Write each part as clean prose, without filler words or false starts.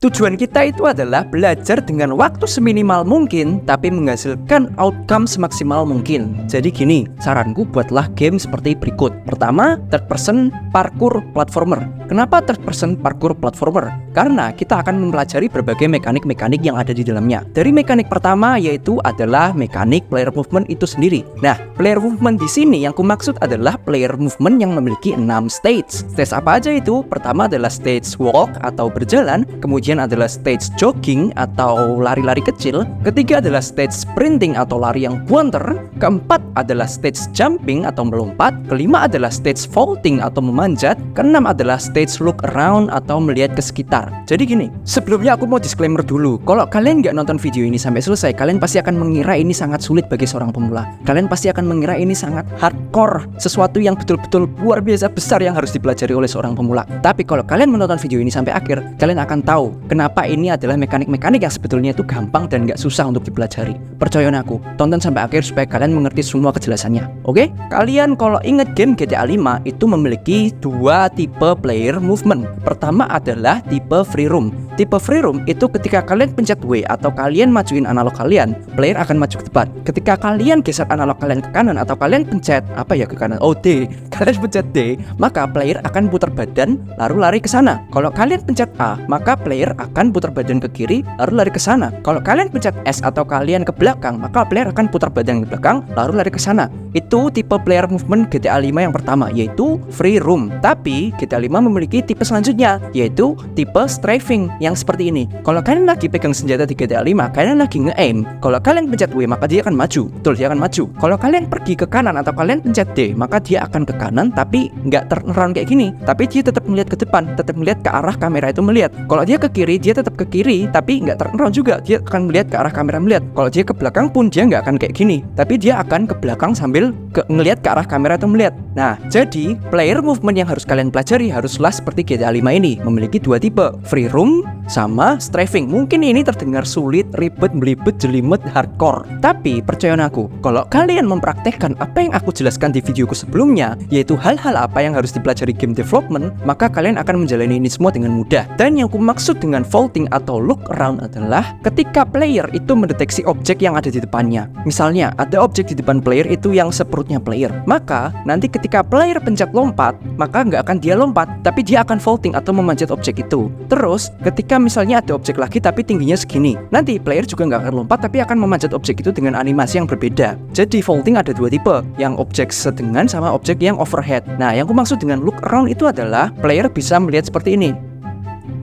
Tujuan kita itu adalah belajar dengan waktu seminimal mungkin, tapi menghasilkan outcome semaksimal mungkin. Jadi gini, saranku buatlah game seperti berikut. Pertama, third person parkour platformer. Kenapa third person parkour platformer? Karena kita akan mempelajari berbagai mekanik-mekanik yang ada di dalamnya. Dari mekanik pertama yaitu adalah mekanik player movement itu sendiri. Nah, player movement di sini yang kumaksud adalah player movement yang memiliki 6 stage. Stage apa aja itu? Pertama adalah stage walk atau berjalan, kemudian adalah stage jogging atau lari-lari kecil, ketiga adalah stage sprinting atau lari yang buanter, keempat adalah stage jumping atau melompat, kelima adalah stage vaulting atau memanjat, keenam adalah stage look around atau melihat ke sekitar. Jadi gini, sebelumnya aku mau disclaimer dulu. Kalau kalian nggak nonton video ini sampai selesai, kalian pasti akan mengira ini sangat sulit bagi seorang pemula. Kalian pasti akan mengira ini sangat hardcore, sesuatu yang betul-betul luar biasa besar yang harus dipelajari oleh seorang pemula. Tapi kalau kalian menonton video ini sampai akhir, kalian akan tahu kenapa ini adalah mekanik-mekanik yang sebetulnya itu gampang dan gak susah untuk dipelajari. Percaya aku, tonton sampai akhir supaya kalian mengerti semua kejelasannya. Oke? Kalian kalau ingat game GTA 5 itu memiliki dua tipe player movement. Pertama adalah tipe free roam. Tipe free roam itu ketika kalian pencet W atau kalian majuin analog kalian, player akan maju ke depan. Ketika kalian geser analog kalian ke kanan atau kalian pencet ke kanan? D. Kalian pencet D, maka player akan putar badan lalu lari ke sana. Kalau kalian pencet A, maka player akan putar badan ke kiri lalu lari ke sana. Kalau kalian pencet S atau kalian ke belakang, maka player akan putar badan ke belakang lalu lari ke sana. Itu tipe player movement GTA 5 yang pertama, yaitu free roam. Tapi GTA 5 memiliki tipe selanjutnya, yaitu tipe strafing yang seperti ini. Kalau kalian lagi pegang senjata di GTA 5, kalian lagi nge-aim. Kalau kalian pencet W, maka dia akan maju. Betul, dia akan maju. Kalau kalian pergi ke kanan atau kalian pencet D, maka dia akan ke kanan tapi nggak turn around kayak gini. Tapi dia tetap melihat ke depan, tetap melihat ke arah kamera itu melihat. Kalau dia ke kiri, dia tetap ke kiri tapi nggak turn around juga. Dia akan melihat ke arah kamera melihat. Kalau dia ke belakang pun dia nggak akan kayak gini. Tapi dia akan ke belakang sambil ngelihat ke arah kamera itu melihat. Nah, jadi player movement yang harus kalian pelajari haruslah seperti GTA 5 ini, memiliki dua tipe, free roam sama strafing. Mungkin ini terdengar sulit, ribet, belibet, jelimet, hardcore. Tapi percaya aku, kalau kalian mempraktekkan apa yang aku jelaskan di videoku sebelumnya, yaitu hal-hal apa yang harus dipelajari game development, maka kalian akan menjalani ini semua dengan mudah. Dan yang ku maksud dengan vaulting atau look around adalah ketika player itu mendeteksi objek yang ada di depannya. Misalnya, ada objek di depan player itu yang seperutnya player. Maka, nanti ketika player pencet lompat, maka nggak akan dia lompat, tapi dia akan vaulting atau memanjat objek itu. Terus, ketika misalnya ada objek lagi tapi tingginya segini, nanti player juga nggak akan lompat tapi akan memanjat objek itu dengan animasi yang berbeda. Jadi vaulting ada dua tipe, yang objek sedengan sama objek yang overhead. Nah, yang aku maksud dengan look around itu adalah player bisa melihat seperti ini.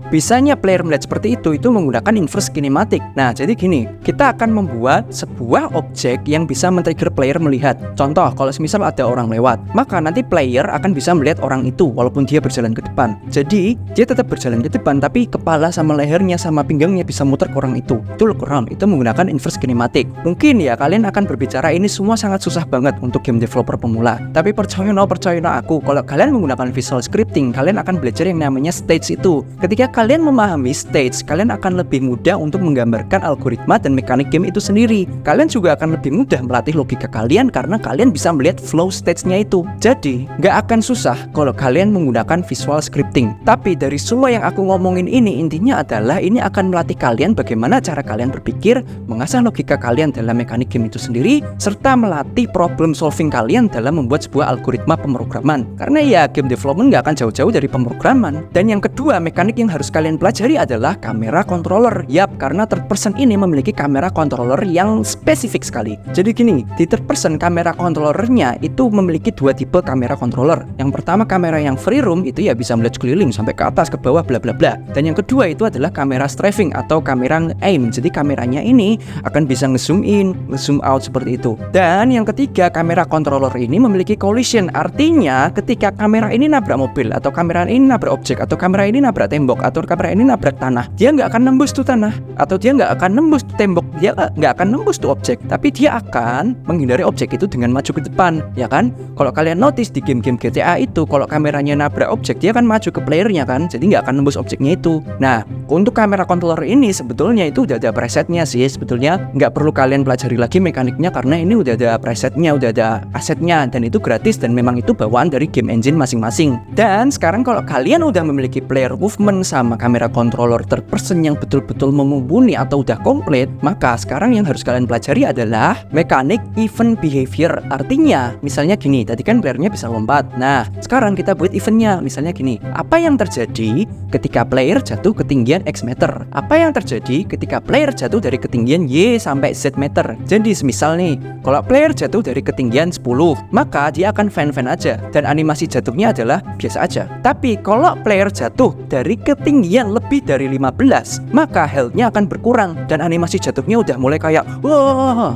Bisanya player melihat seperti itu menggunakan inverse kinematic. Nah, jadi gini, kita akan membuat sebuah objek yang bisa men-trigger player melihat. Contoh, kalau semisal ada orang lewat, maka nanti player akan bisa melihat orang itu walaupun dia berjalan ke depan. Jadi, dia tetap berjalan ke depan, tapi kepala sama lehernya sama pinggangnya bisa muter ke orang itu. Itu look around, itu menggunakan inverse kinematic. Mungkin ya, kalian akan berbicara ini semua sangat susah banget untuk game developer pemula. Tapi percaya aku, kalau kalian menggunakan visual scripting, kalian akan belajar yang namanya stage itu. Ketika kalian memahami stage, kalian akan lebih mudah untuk menggambarkan algoritma dan mekanik game itu sendiri. Kalian juga akan lebih mudah melatih logika kalian karena kalian bisa melihat flow stage-nya itu. Jadi, nggak akan susah kalau kalian menggunakan visual scripting. Tapi dari semua yang aku ngomongin ini, intinya adalah ini akan melatih kalian bagaimana cara kalian berpikir, mengasah logika kalian dalam mekanik game itu sendiri, serta melatih problem solving kalian dalam membuat sebuah algoritma pemrograman. Karena ya, game development nggak akan jauh-jauh dari pemrograman. Dan yang kedua, mekanik yang harus kalian pelajari adalah kamera controller. Yap, karena third person ini memiliki kamera controller yang spesifik sekali. Jadi gini, di third person kamera controllernya itu memiliki dua tipe kamera controller. Yang pertama kamera yang free roam itu ya bisa melihat sekeliling sampai ke atas, ke bawah, bla bla bla. Dan yang kedua itu adalah kamera strafing atau kamera aim. Jadi kameranya ini akan bisa nge-zoom in, nge-zoom out seperti itu. Dan yang ketiga, kamera controller ini memiliki collision. Artinya ketika kamera ini nabrak mobil, atau kamera ini nabrak objek, atau kamera ini nabrak tembok, atau kamera ini nabrak tanah, dia nggak akan nembus tuh tanah, atau dia nggak akan nembus tuh tembok, dia nggak akan nembus tuh objek, tapi dia akan menghindari objek itu dengan maju ke depan, ya kan? Kalau kalian notice di game-game GTA itu, kalau kameranya nabrak objek, dia akan maju ke playernya kan, jadi nggak akan nembus objeknya itu. Nah, untuk kamera controller ini sebetulnya itu udah ada presetnya sih, sebetulnya nggak perlu kalian pelajari lagi mekaniknya karena ini udah ada presetnya, udah ada asetnya, dan itu gratis dan memang itu bawaan dari game engine masing-masing. Dan sekarang kalau kalian udah memiliki player movement sama sama kamera controller third person yang betul-betul mumpuni atau udah komplit, maka sekarang yang harus kalian pelajari adalah mekanik event behavior. Artinya, misalnya gini, tadi kan playernya bisa lompat. Nah, sekarang kita buat eventnya. Misalnya gini, apa yang terjadi ketika player jatuh ketinggian X meter? Apa yang terjadi ketika player jatuh dari ketinggian Y sampai Z meter? Jadi semisal nih, kalau player jatuh dari ketinggian 10, maka dia akan fan-fan aja dan animasi jatuhnya adalah biasa aja. Tapi kalau player jatuh dari ketinggian lebih dari 15, maka health-nya akan berkurang dan animasi jatuhnya udah mulai kayak wah.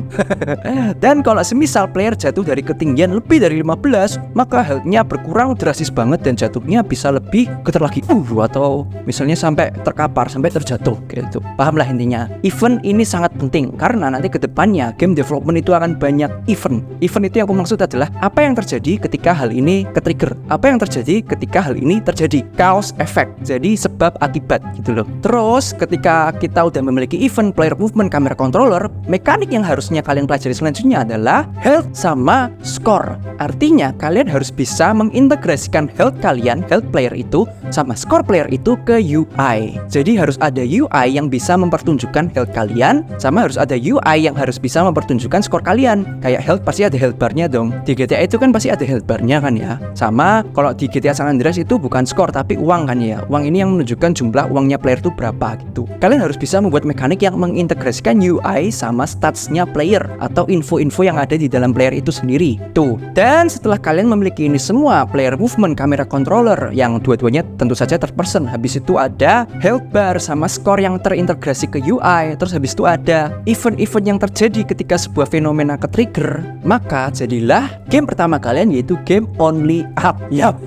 Dan kalau semisal player jatuh dari ketinggian lebih dari 15, maka health-nya berkurang drastis banget dan jatuhnya bisa lebih getar lagi atau misalnya sampai terkapar, sampai terjatuh gitu. Pahamlah intinya. Event ini sangat penting karena nanti ke depannya game development itu akan banyak event. Event itu yang aku maksud adalah apa yang terjadi ketika hal ini ke-trigger. Apa yang terjadi ketika hal ini terjadi. Cause effect. Jadi sebab akibat gitu loh. Terus ketika kita udah memiliki event, player movement, camera controller, mekanik yang harusnya kalian pelajari selanjutnya adalah health sama score. Artinya kalian harus bisa mengintegrasikan health kalian, health player itu sama score player itu ke UI. Jadi harus ada UI yang bisa mempertunjukkan health kalian, sama harus ada UI yang harus bisa mempertunjukkan skor kalian. Kayak health pasti ada health barnya dong. Di GTA itu kan pasti ada health barnya kan ya. Sama kalau di GTA San Andreas itu bukan skor tapi uang kan ya. Uang ini yang menunjukkan jumlah uangnya player itu berapa gitu. Kalian harus bisa membuat mekanik yang mengintegrasikan UI sama statsnya player atau info-info yang ada di dalam player itu sendiri. Tuh. Dan setelah kalian memiliki ini semua, player movement, camera controller yang dua-duanya tentu saja third person. Habis itu ada health bar sama skor yang terintegrasi ke UI. Terus habis itu ada event-event yang terjadi ketika sebuah fenomena ke-trigger. Maka jadilah game pertama kalian yaitu game only up. Yap.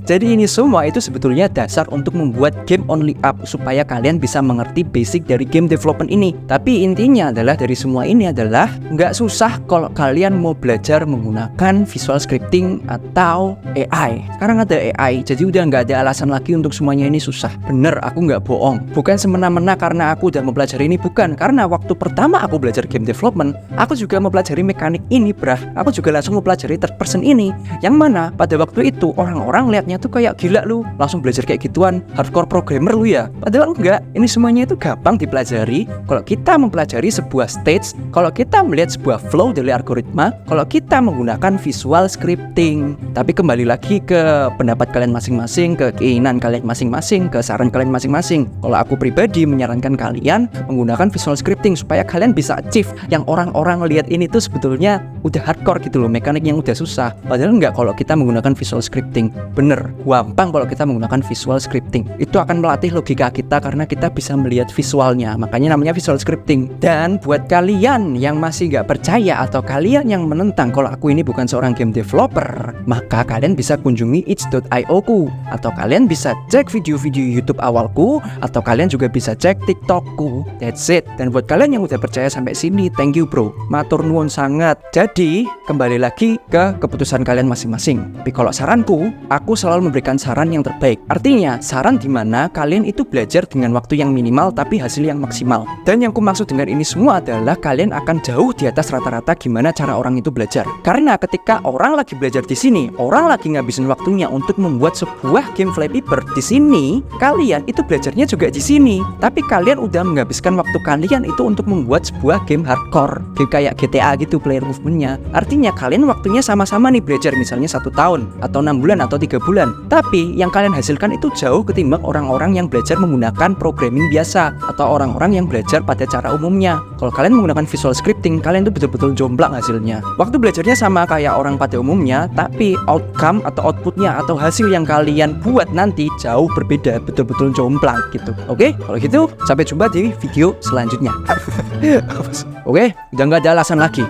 Jadi ini semua itu sebetulnya dasar untuk membuat game only up supaya kalian bisa mengerti basic dari game development ini. Tapi intinya adalah dari semua ini adalah nggak susah kalau kalian mau belajar menggunakan visual scripting atau AI. Sekarang ada AI, jadi udah nggak ada alasan lagi untuk semuanya ini susah. Bener, aku nggak bohong. Bukan semena-mena karena aku udah mempelajari ini, bukan. Karena waktu pertama aku belajar game development, aku juga mempelajari mekanik ini, brah. Aku juga langsung mempelajari third person ini. Yang mana pada waktu itu orang-orang liatnya tuh kayak gila lu, langsung belajar kayak gituan, hardcore programmer lu ya. Padahal enggak, ini semuanya itu gampang dipelajari kalau kita mempelajari sebuah stage, kalau kita melihat sebuah flow dari algoritma, kalau kita menggunakan visual scripting. Tapi kembali lagi ke pendapat kalian masing-masing, ke keinginan kalian masing-masing, ke saran kalian masing-masing. Kalau aku pribadi menyarankan kalian menggunakan visual scripting supaya kalian bisa achieve yang orang-orang lihat ini tuh sebetulnya udah hardcore gitu loh, mekanik yang udah susah. Padahal enggak kalau kita menggunakan visual scripting. Bener, gampang kalau kita menggunakan visual scripting. Itu akan melatih logika kita karena kita bisa melihat visualnya. Makanya namanya visual scripting. Dan buat kalian yang masih nggak percaya atau kalian yang menentang kalau aku ini bukan seorang game developer, maka kalian bisa kunjungi itch.io ku, atau kalian bisa cek video-video YouTube awalku, atau kalian juga bisa cek TikTokku. That's it. Dan buat kalian yang udah percaya sampai sini, thank you bro, matur nuwun sangat. Jadi kembali lagi ke keputusan kalian masing-masing. Tapi kalau saranku, aku selalu memberikan saran yang terbaik. Artinya saran dimana kalian itu belajar dengan waktu yang minimal tapi hasil yang maksimal. Dan yang ku maksud dengan ini semua adalah kalian akan jauh di atas rata-rata gimana cara orang itu belajar. Karena ketika orang lagi belajar di sini, orang lagi ngabisin waktunya untuk membuat sebuah game Flappy Bird di sini, kalian itu belajarnya juga di sini. Tapi kalian udah menghabiskan waktu kalian itu untuk membuat sebuah game hardcore, game kayak GTA gitu player movementnya. Artinya kalian waktunya sama-sama nih belajar, misalnya 1 tahun atau 6 bulan atau 3 bulan. Tapi yang kalian hasilkan itu jauh ketimbang orang-orang yang belajar menggunakan programming biasa atau orang-orang yang belajar pada cara umumnya. Kalau kalian menggunakan visual scripting, kalian tuh betul-betul jomplang hasilnya. Waktu belajarnya sama kayak orang pada umumnya, tapi outcome atau outputnya atau hasil yang kalian buat nanti jauh berbeda, betul-betul jomplang gitu. Oke, kalau gitu sampai jumpa di video selanjutnya. Oke, udah nggak ada alasan lagi,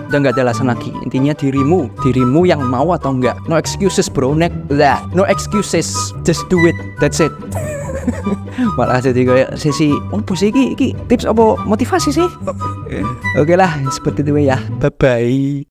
Intinya dirimu yang mau atau enggak. No excuses bro, no excuses, just do it, that's it. Malah jadi kayak sesi apa sih iki tips apa motivasi sih. Oke lah, seperti itu ya. Bye bye.